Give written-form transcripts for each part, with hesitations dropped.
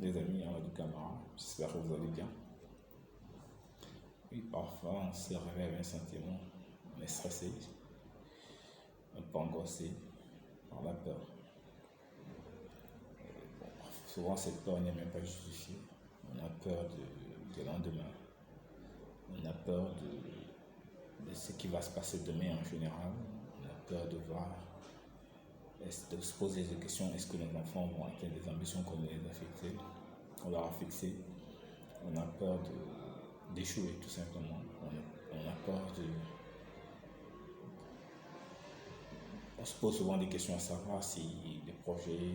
les amis, Amadou Camara, j'espère que vous allez bien. Oui, parfois on se réveille avec un sentiment, on est stressé, un peu angoissé par la peur. Bon, souvent cette peur n'est même pas justifiée. On a peur de lendemain, on a peur de ce qui va se passer demain en général, on a peur de voir, de se poser des questions, est-ce que nos enfants vont atteindre les ambitions qu'on leur a fixées, on a peur d'échouer tout simplement, on a peur on se pose souvent des questions à savoir si les projets,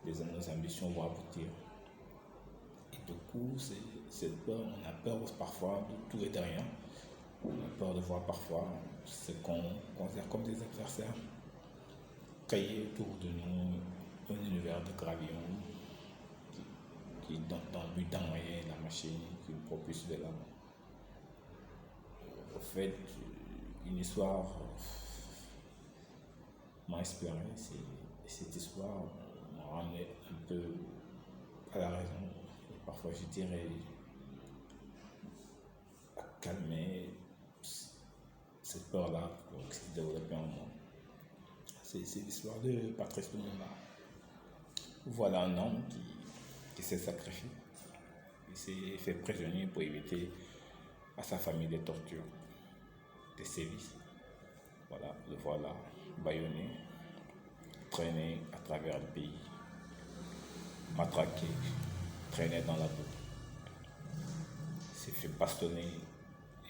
nos ambitions vont aboutir. Et du coup, cette peur, on a peur parfois de tout et de rien. On a peur de voir parfois ce qu'on considère comme des adversaires créer autour de nous un univers de gravillon qui dans le but d'envoyer la machine qui nous propulse vers l'avant. Au fait, une histoire m'a inspiré, cette histoire m'a ramené un peu à la raison, et parfois je dirais à calmer cette peur-là qui s'est développée en moi. C'est l'histoire de Patrice Lumumba. Voilà un homme qui s'est sacrifié, il s'est fait prisonnier pour éviter à sa famille des tortures, des sévices. Voilà, le voilà bâillonné, traîné à travers le pays, matraqué, traîné dans la boue. Il s'est fait bastonner,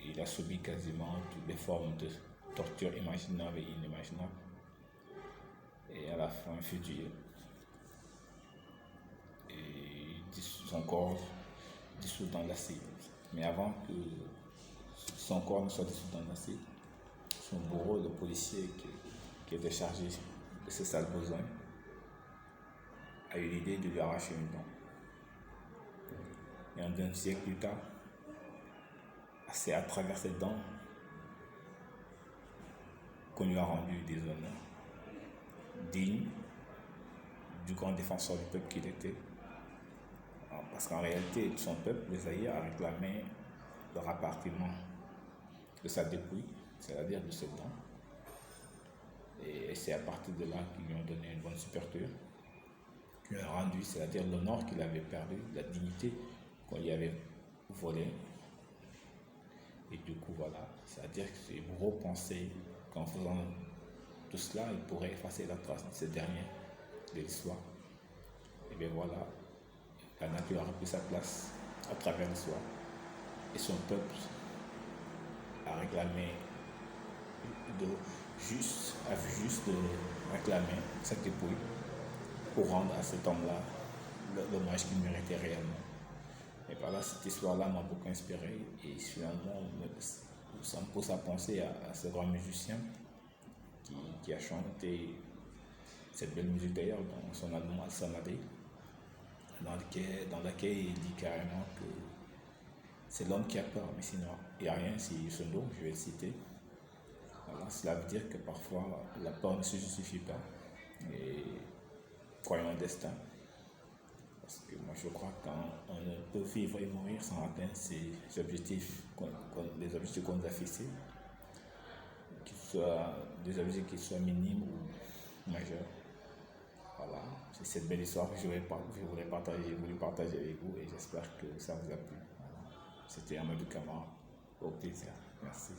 il a subi quasiment toutes les formes de torture imaginables et inimaginables. Et à la fin, fut tué. Et son corps dissous dans l'acide. Mais avant que son corps ne soit dissous dans l'acide, son bourreau, le policier qui était chargé de ce sale besoin, a eu l'idée de lui arracher une dent. Et un siècle plus tard, c'est à travers cette dent qu'on lui a rendu des honneurs dignes du grand défenseur du peuple qu'il était. Parce qu'en réalité, son peuple, les Zaïre, a réclamé le rapatriement de sa dépouille, c'est-à-dire de ses dents. Et c'est à partir de là qu'ils lui ont donné une bonne superture, qu'ils lui ont rendu, c'est-à-dire l'honneur qu'il avait perdu, la dignité qu'on lui avait volée. Et du coup, voilà, c'est-à-dire que ces bourreaux pensaient qu'en faisant tout cela, ils pourraient effacer la trace de ces derniers de l'histoire. Et bien voilà, la nature a repris sa place à travers l'histoire. Et son peuple a réclamé a vu juste de réclamer cette dépouille pour rendre à cet homme-là l'hommage qu'il méritait réellement. Et par là, cette histoire-là m'a beaucoup inspiré et finalement, ça me pousse à penser à ce grand musicien qui a chanté cette belle musique d'ailleurs dans son album Al-Samadé, dans laquelle il dit carrément que c'est l'homme qui a peur, mais sinon il n'y a rien. Si ce nom, je vais le citer. Voilà, cela veut dire que parfois la peur ne se justifie pas. Et croyons au destin. Parce que moi je crois qu'on ne peut vivre et mourir sans atteindre ces objectifs, les objectifs qu'on nous a fixés, qu'ils soient des objectifs qui soient minimes ou majeurs. Voilà, c'est cette belle histoire que je voulais partager avec vous et j'espère que ça vous a plu. Voilà. C'était Amadou Camara, au plaisir. Merci.